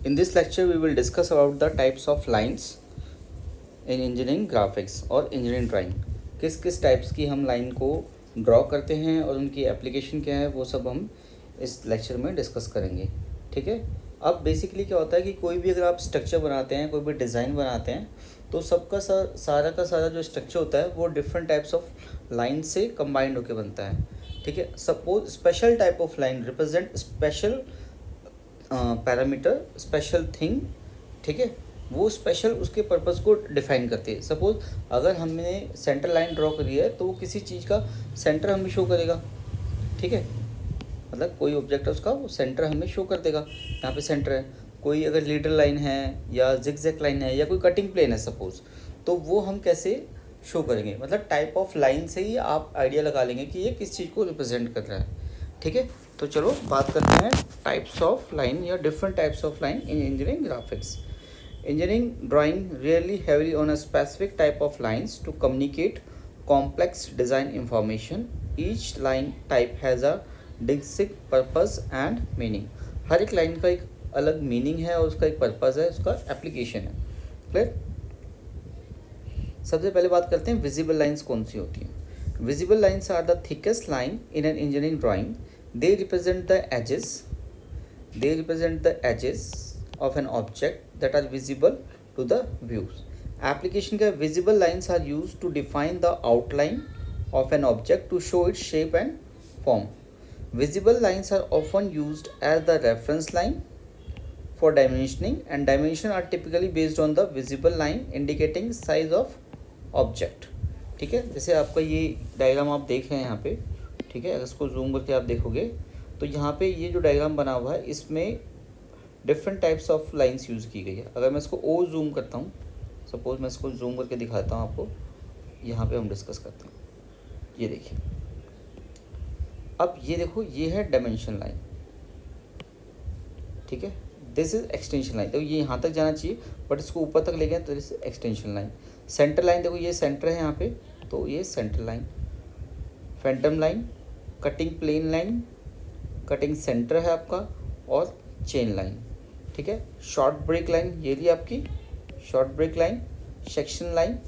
In this lecture, we will discuss about the types of lines in engineering graphics और engineering drawing. किस किस types की हम line को ड्रॉ करते हैं और उनकी एप्लीकेशन क्या है वो सब हम इस लेक्चर में डिस्कस करेंगे. ठीक है. अब बेसिकली क्या होता है कि कोई भी अगर आप स्ट्रक्चर बनाते हैं, कोई भी डिज़ाइन बनाते हैं, तो सबका सारा का सारा जो स्ट्रक्चर होता है वो डिफरेंट टाइप्स ऑफ लाइन से कंबाइंड होकर बनता है. ठीक है. Suppose special type of line represent special parameter, special thing. ठीक है. वो स्पेशल उसके पर्पस को डिफाइन करती है. सपोज अगर हमने सेंटर लाइन ड्रॉ करी है तो वो किसी चीज़ का सेंटर हमें शो करेगा. ठीक है. मतलब कोई ऑब्जेक्ट है उसका वो सेंटर हमें शो कर देगा. यहाँ पे सेंटर है. कोई अगर लीडर लाइन है या जिगजैग लाइन है या कोई कटिंग प्लेन है सपोज, तो वो हम कैसे शो करेंगे. मतलब टाइप ऑफ लाइन से ही आप आइडिया लगा लेंगे कि ये किस चीज़ को रिप्रेजेंट कर रहा है. ठीक है. तो चलो बात करते हैं टाइप्स ऑफ लाइन या different types of line in engineering graphics. Engineering drawing really heavily on a specific type of lines to communicate complex design information. Each line type has a distinct purpose and meaning. हर एक line का एक अलग meaning है और उसका एक purpose है, उसका एप्लीकेशन है. क्लियर. सबसे पहले बात करते हैं विजिबल लाइंस कौन सी होती हैं. Visible lines are the thickest line in an engineering drawing. They represent the edges of an object that are visible to the views. Application का visible lines are used to define the outline of an object to show its shape and form. Visible lines are often used as the reference line for dimensioning, and dimension are typically based on the visible line indicating size of object. ठीक है. जैसे आपका ये diagram आप देख रहे हैं यहाँ पे. ठीक है. अगर इसको जूम करके आप देखोगे तो यहाँ पे ये जो डायग्राम बना हुआ है इसमें different types of lines use की गई है. अगर मैं इसको ओ जूम करता हूँ, सपोज मैं इसको जूम करके दिखाता हूँ आपको, यहाँ पे हम डिस्कस करते हैं. ये देखिए. अब ये देखो, ये है डायमेंशन लाइन. ठीक है. This is extension line. तो ये यहाँ तक जाना चाहिए बट इसको ऊपर तक ले गए तो this extension line. Centre line देखो, ये सेंटर है यहाँ पे, तो ये centre line. Phantom line, cutting plane line, cutting centre है आपका, और चेन लाइन. ठीक है. शॉर्ट ब्रेक लाइन, ये भी आपकी short break line, section line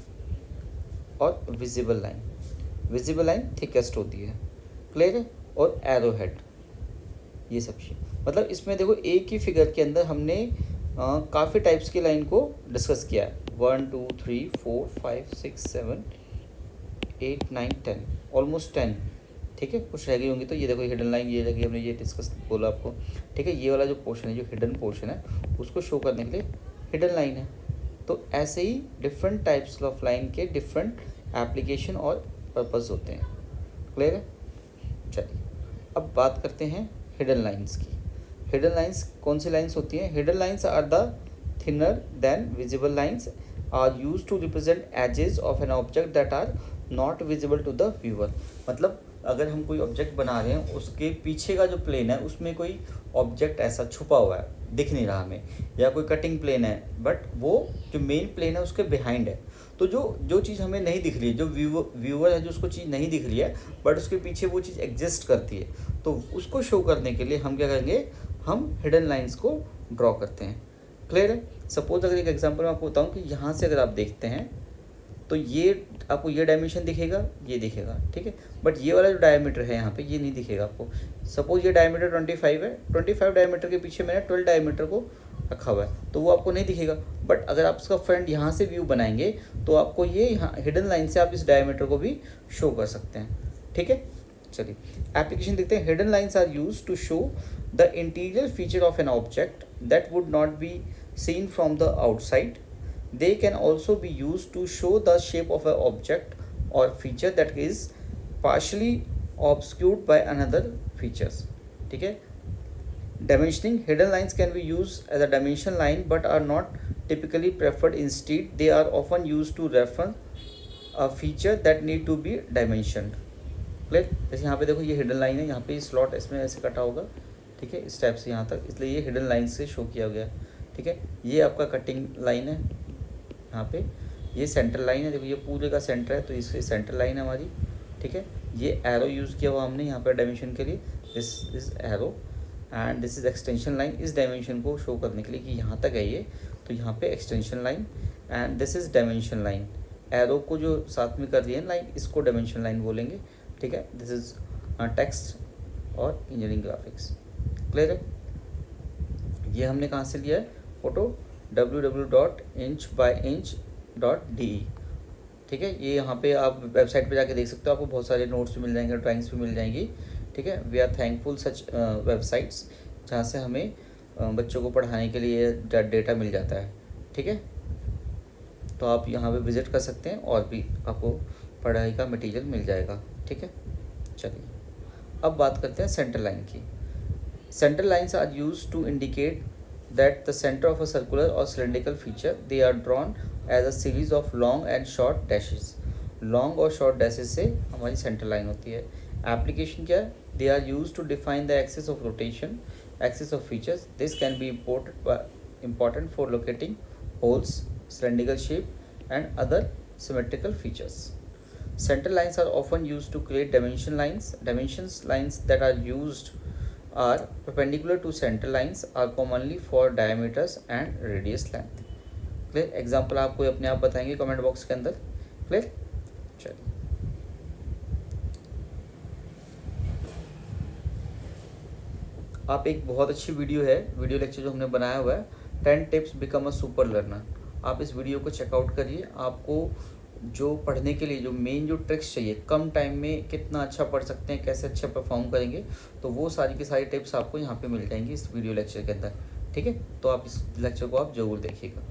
और visible line. Visible line thickest होती है. क्लियर है. और एरो हेड, ये सब चीज़. मतलब इसमें देखो एक ही फिगर के अंदर हमने काफ़ी टाइप्स की लाइन को डिस्कस किया है. 1 2 3 4 5 6 7 8 9 10, ऑलमोस्ट 10. ठीक है. कुछ रह गई होंगी. तो ये देखो हिडन लाइन, ये लगी हमने ये डिस्कस बोला आपको. ठीक है. ये वाला जो पोर्शन है, जो हिडन पोर्शन है, उसको शो करने के लिए हिडन लाइन है. तो ऐसे ही डिफरेंट टाइप्स ऑफ लाइन के डिफरेंट एप्लीकेशन और पर्पस होते हैं. क्लियर है. चलिए अब बात करते हैं हिडन लाइंस की. हिडन लाइंस कौन सी लाइंस होती हैं. Hidden lines are the thinner than visible lines, are use to represent edges of an object that are not visible to the viewer. मतलब अगर हम कोई ऑब्जेक्ट बना रहे हैं, उसके पीछे का जो प्लेन है उसमें कोई ऑब्जेक्ट ऐसा छुपा हुआ है, दिख नहीं रहा हमें, या कोई कटिंग प्लेन है बट वो जो मेन प्लेन है उसके बिहाइंड है. तो जो चीज़ हमें नहीं दिख रही है, जो व्यूअर है जो उसको चीज़ नहीं दिख रही है बट उसके पीछे वो चीज़ एग्जिस्ट करती है, तो उसको शो करने के लिए हम क्या करेंगे, हम हिडन लाइन्स को ड्रॉ करते हैं. क्लियर है. सपोज अगर एक एग्जाम्पल मैं आपको बताऊँ कि यहाँ से अगर आप देखते हैं तो ये आपको ये डायमेंशन दिखेगा, ये दिखेगा. ठीक है. बट ये वाला जो डायमीटर है यहाँ पे, ये नहीं दिखेगा आपको. सपोज ये डायमीटर 25 है, 25 डायमीटर के पीछे मैंने 12 डायमीटर को रखा हुआ है, तो वो आपको नहीं दिखेगा. बट अगर आप इसका फ्रंट यहाँ से व्यू बनाएंगे तो आपको ये यहाँ हिडन लाइन से आप इस डायमीटर को भी शो कर सकते हैं. ठीक है. चलिए एप्लीकेशन देखते हैं. Hidden lines are use to show the interior feature of an object that would not be seen from the outside. They can also be used to show the shape of an object or feature that is partially obscured by another features. ठीक है. Dimensioning, hidden lines can be used as a dimension line but are not typically preferred. Instead, they are often used to reference a feature that need to be dimensioned. Clear? जैसे यहाँ पे देखो ये hidden line है, यहाँ पे slot इसमें ऐसे कटा होगा. ठीक है. इस टाइप से यहाँ तक, इसलिए ये हिडन लाइन से शो किया गया. ठीक है. ये आपका कटिंग लाइन है यहाँ पे. ये सेंटर लाइन है. देखो ये पूरे का सेंटर है तो इससे सेंटर लाइन है हमारी. ठीक है. ये एरो यूज़ किया हुआ हमने यहाँ पर डायमेंशन के लिए. This is arrow and this is extension line, इस डायमेंशन को शो करने के लिए कि यहाँ तक है ये, तो यहाँ पे extension line, and this is dimension line, arrow को जो साथ में कर रही है लाइन, इसको डायमेंशन लाइन बोलेंगे, ठीक है। दिस इज टेक्स्ट और इंजीनियरिंग ग्राफिक्स, क्लियर है। ये हमने कहाँ से लिया है फोटो, www.inch-by-inch.de, ठीक है। ये यहाँ पे आप वेबसाइट पे जाके देख सकते हो, आपको बहुत सारे नोट्स भी मिल जाएंगे, ड्राइंग्स भी मिल जाएंगी, ठीक है। We are thankful such websites जहाँ से हमें बच्चों को पढ़ाने के लिए डेटा मिल जाता है, ठीक है। तो आप यहाँ पे विज़िट कर सकते हैं और भी आपको पढ़ाई का मटेरियल मिल जाएगा, ठीक है। चलिए अब बात करते हैं सेंटर लाइन की। Centre lines are used to indicate that the centre of a circular or cylindrical feature, they are drawn as a series of long and short dashes. Long और शॉर्ट डैशेस से हमारी centre line होती है। Application क्या है, they are use to define the axis of rotation, axis of features. This can be important for locating holes, cylindrical shape and other symmetrical features. Center lines are often used to create dimension lines. Dimensions lines that are used are perpendicular to center lines, are commonly for diameters and radius length. Clear? Example आप कोई अपने आप बताएंगे comment box के अंदर, clear. चलिए आप एक बहुत अच्छी वीडियो है, वीडियो लेक्चर जो हमने बनाया हुआ है, 10 tips become a super learner, आप इस वीडियो को चेकआउट करिए। आपको जो पढ़ने के लिए जो मेन जो ट्रिक्स चाहिए, कम टाइम में कितना अच्छा पढ़ सकते हैं, कैसे अच्छा परफॉर्म करेंगे, तो वो सारी की सारी टिप्स आपको यहाँ पे मिल जाएंगी इस वीडियो लेक्चर के अंदर, ठीक है। तो आप इस लेक्चर को आप जरूर देखिएगा।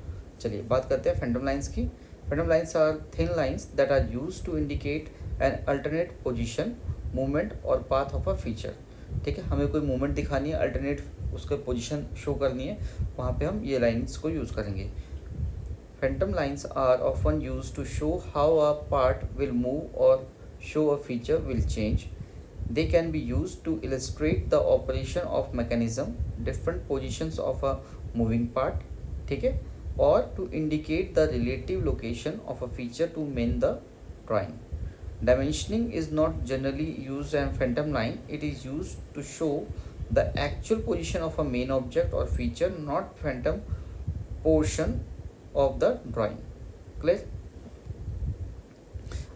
चलिए बात करते हैं फैंटम लाइन्स की। Phantom lines are thin lines that are use to indicate an alternate position, movement और पाथ ऑफ अ फीचर, ठीक है। हमें कोई मूवमेंट दिखानी है, अल्टरनेट उसका पोजीशन शो करनी है, वहाँ पे हम ये लाइंस को यूज़ करेंगे। Phantom lines are often use to show how a part will move or show a feature will change. They can be use to illustrate the operation of mechanism, different positions of a moving part, ठीक है, और to indicate the relative location of a feature to main the drawing. Dimensioning is not generally used in phantom line. It is used to show the actual position of a main object or feature, not phantom portion of the drawing. Clear?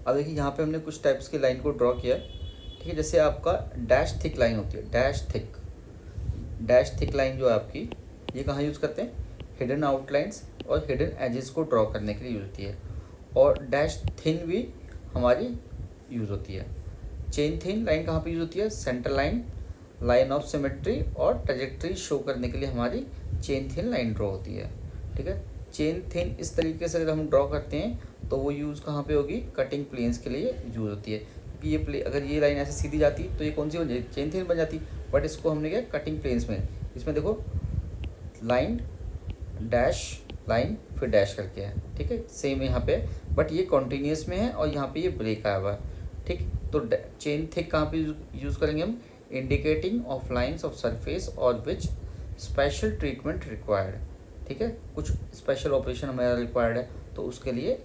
अब देखिए यहाँ पे हमने कुछ types की line को draw किया, ठीक है। जैसे आपका डैश थिक लाइन होती है, डैश थिक लाइन जो है आपकी, ये कहाँ यूज़ करते हैं, हिडन आउटलाइंस और हिडन एजेस को ड्रॉ करने के लिए यूज़ होती है। और डैश थिन भी हमारी यूज़ होती है। चेन थिन लाइन कहाँ पे यूज़ होती है, centre line, line of symmetry और ट्रेजेक्ट्री शो करने के लिए हमारी चेन थिन लाइन ड्रॉ होती है, ठीक है। चेन थिन इस तरीके से अगर हम ड्रॉ करते हैं तो वो यूज़ कहाँ पे होगी, कटिंग प्लेन्स के लिए यूज़ होती है। क्योंकि ये अगर ये लाइन ऐसे सीधी जाती तो ये कौन सी बन जाती, चेन थिन बन जाती, बट इसको हमने क्या कटिंग प्लेन्स में, इसमें देखो लाइन डैश लाइन फिर डैश करके है, ठीक है। सेम यहाँ पे, बट ये कॉन्टीन्यूस में है और यहाँ पे ये ब्रेक आया हुआ है, ठीक। तो चेन थिक कहाँ पे यूज़ करेंगे हम, indicating of lines of surface और विच स्पेशल ट्रीटमेंट रिक्वायर्ड, ठीक है। कुछ स्पेशल ऑपरेशन हमारा रिक्वायर्ड है तो उसके लिए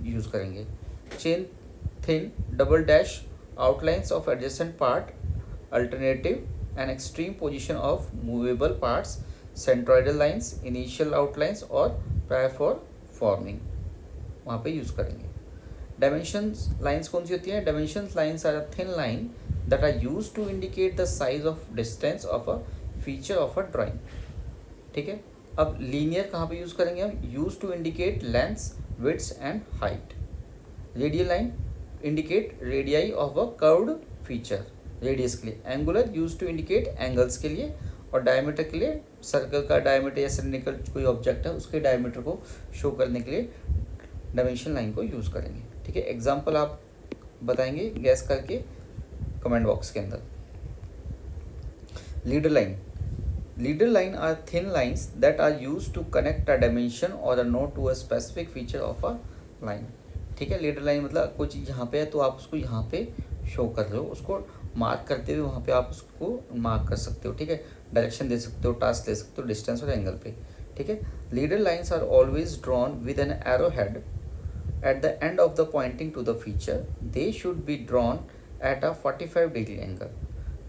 यूज़ करेंगे। Chain thin double dash outlines of adjacent part, alternative and extreme position of movable parts, centroidal lines, initial outlines और प्रायर फॉर फॉर्मिंग, वहाँ पे यूज़ करेंगे। डायमेंशंस लाइंस कौन सी होती हैं, dimensions lines are a thin line that are used to indicate the size of distance of a feature of a drawing, ठीक है। अब लीनियर कहाँ पे यूज़ करेंगे हम, use to indicate lengths, width and height. Radial line indicate radii of a curved feature, radius के लिए। Angular use to indicate angles के लिए, और डायमीटर के लिए सर्कल का डायमीटर या सिलिंड्रिकल कोई ऑब्जेक्ट है उसके डायमीटर को शो करने के लिए डायमेंशन लाइन को यूज़ करेंगे, ठीक है। एग्जांपल आप बताएंगे गैस करके कमेंट बॉक्स के अंदर। Leader line are thin lines that are use to connect a dimension और a note to a specific feature of a line, ठीक है। लीडर लाइन मतलब कोई चीज़ यहाँ पे है तो आप उसको यहाँ पे शो कर रहे हो, उसको मार्क करते हुए वहाँ पे आप उसको मार्क कर सकते हो, ठीक है। डायरेक्शन दे सकते हो, टास्क दे सकते हो, डिस्टेंस और एंगल पे, ठीक है। Leader lines are always drawn with an arrow head at the end of the pointing to the feature. They should be drawn at a 45 degree angle.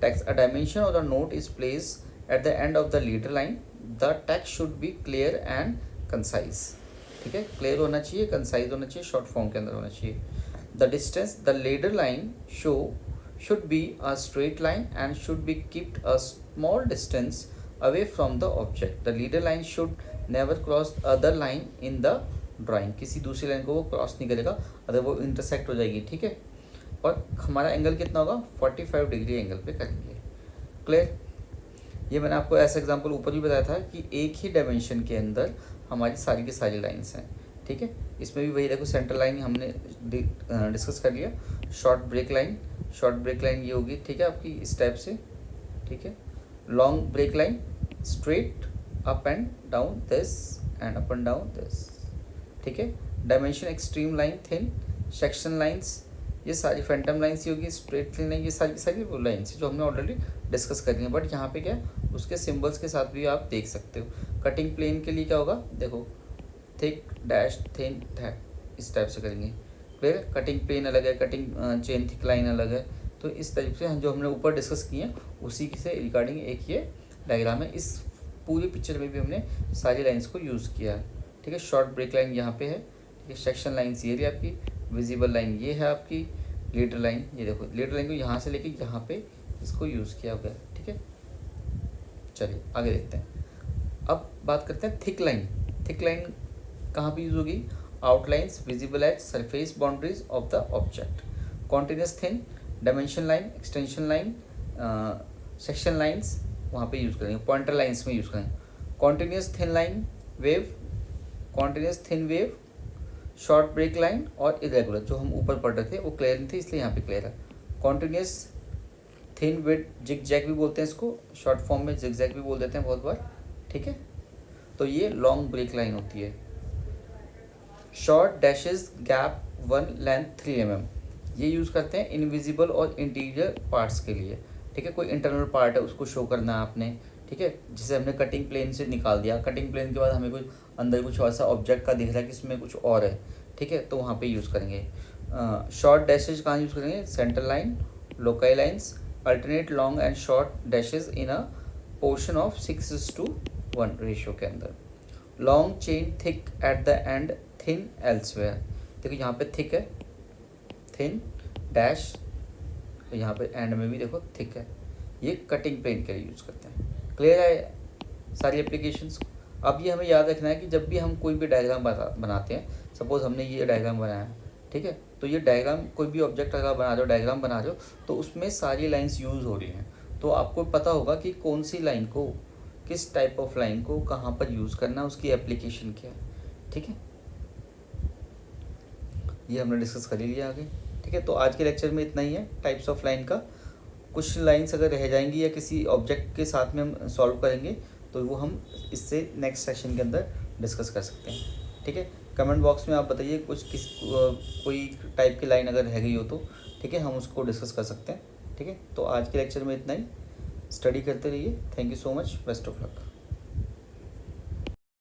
Text a dimension or a note is placed eight the end of the leader line the text should be clear and concise. ठीक है, clear होना चाहिए, concise होना चाहिए, short form के अंदर होना चाहिए। The distance the leader line show should be a straight line and should be kept a small distance away from the object. The leader line should never cross other line in the drawing. किसी दूसरी line को वो cross नहीं करेगा, अगर वो intersect हो जाएगी। ठीक है, और हमारा एंगल कितना होगा, 45 डिग्री एंगल पे करेंगे। क्लियर? ये मैंने आपको ऐसा एग्जांपल ऊपर भी बताया था कि एक ही डायमेंशन के अंदर हमारी सारी की सारी लाइंस हैं। ठीक है, इसमें भी वही देखो, सेंटर लाइन हमने डिस्कस कर लिया। Short break line, short break line ये होगी, ठीक है, आपकी इस टाइप से। ठीक है, long break line straight up and down this and up and down this. ठीक है, dimension extreme line, thin section lines, ये सारी फैंटम लाइंस ही होगी। स्ट्रेट लाइन, ये सारी की सारी वो लाइन्स जो हमने ऑलरेडी डिस्कस कर ली हैं, बट यहाँ पे क्या है, उसके सिम्बल्स के साथ भी आप देख सकते हो। कटिंग प्लेन के लिए क्या होगा, देखो थिक डैश थिन, इस टाइप से करेंगे। क्लियर? कटिंग प्लेन अलग है, कटिंग चेन थिक लाइन अलग है। तो इस तरीके से जो हमने ऊपर डिस्कस किए हैं उसी से रिगार्डिंग एक ये डायग्राम है। इस पूरी पिक्चर में भी हमने सारी लाइंस को यूज़ किया है। ठीक है, शॉर्ट ब्रेक लाइन यहाँ पे है। ठीक है, सेक्शन लाइन्स ये रही आपकी, विजिबल लाइन ये है आपकी, लीडर लाइन ये देखो, लीडर लाइन को यहाँ से लेके यहाँ पे इसको यूज़ किया गया। ठीक है, चलिए आगे देखते हैं। अब बात करते हैं थिक लाइन। थिक लाइन कहाँ पे यूज़ होगी, outlines visible at surface boundaries of the object. Continuous thin, dimension line, extension line, section lines वहाँ पे यूज़ करेंगे, पॉइंटर लाइंस में यूज़ करेंगे। Continuous thin line wave, continuous thin wave, short break line और irregular, जो हम ऊपर पढ़ रहे थे वो क्लियर नहीं थे इसलिए यहाँ पे क्लियर है। Continuous thin with zigzag भी बोलते हैं इसको, शॉर्ट फॉर्म में जिग जैग भी बोल देते हैं बहुत बार। ठीक है, तो ये लॉन्ग ब्रेक लाइन होती है। Short dashes gap 1 length 3 mm, ये यूज़ करते हैं इनविजिबल और इंटीरियर पार्ट्स के लिए। ठीक है, कोई इंटरनल पार्ट है उसको शो करना है आपने। ठीक है, जिसे हमने कटिंग प्लेन से निकाल दिया, कटिंग प्लेन के बाद हमें कुछ अंदर कुछ ऐसा ऑब्जेक्ट का दिख रहा है कि इसमें कुछ और है। ठीक है, तो वहाँ पे यूज़ करेंगे। शॉर्ट डैशेज कहाँ यूज़ करेंगे, centre line, loci lines, alternate long and short dashes in a portion of 6:1 ratio के अंदर। Long chain thick eight the and, thin elsewhere. देखो यहाँ पे थिक है, थिन डैश, तो यहाँ पे एंड में भी देखो थिक है। ये कटिंग प्लेन के लिए यूज़ करते हैं। क्लियर है सारी एप्लीकेशंस? अब ये हमें याद रखना है कि जब भी हम कोई भी डायग्राम बनाते हैं, सपोज हमने ये डायग्राम बनाया है, ठीक है, तो ये डायग्राम कोई भी ऑब्जेक्ट अगर बना रहे हो, डायग्राम बना रहे हो, तो उसमें सारी लाइंस यूज़ हो रही हैं। तो आपको पता होगा कि कौन सी लाइन को, किस टाइप ऑफ लाइन को कहाँ पर यूज़ करना है, उसकी एप्लीकेशन क्या है। ठीक है, ये हमने डिस्कस कर ही लिया आगे। ठीक है, तो आज के लेक्चर में इतना ही है टाइप्स ऑफ लाइन का। कुछ लाइंस अगर रह जाएंगी या किसी ऑब्जेक्ट के साथ में हम सॉल्व करेंगे तो वो हम इससे नेक्स्ट सेशन के अंदर डिस्कस कर सकते हैं। ठीक है, कमेंट बॉक्स में आप बताइए कोई टाइप की लाइन अगर रह गई हो तो, ठीक है, हम उसको डिस्कस कर सकते हैं। ठीक है, तो आज के लेक्चर में इतना ही। स्टडी करते रहिए। Thank you so much, best of luck.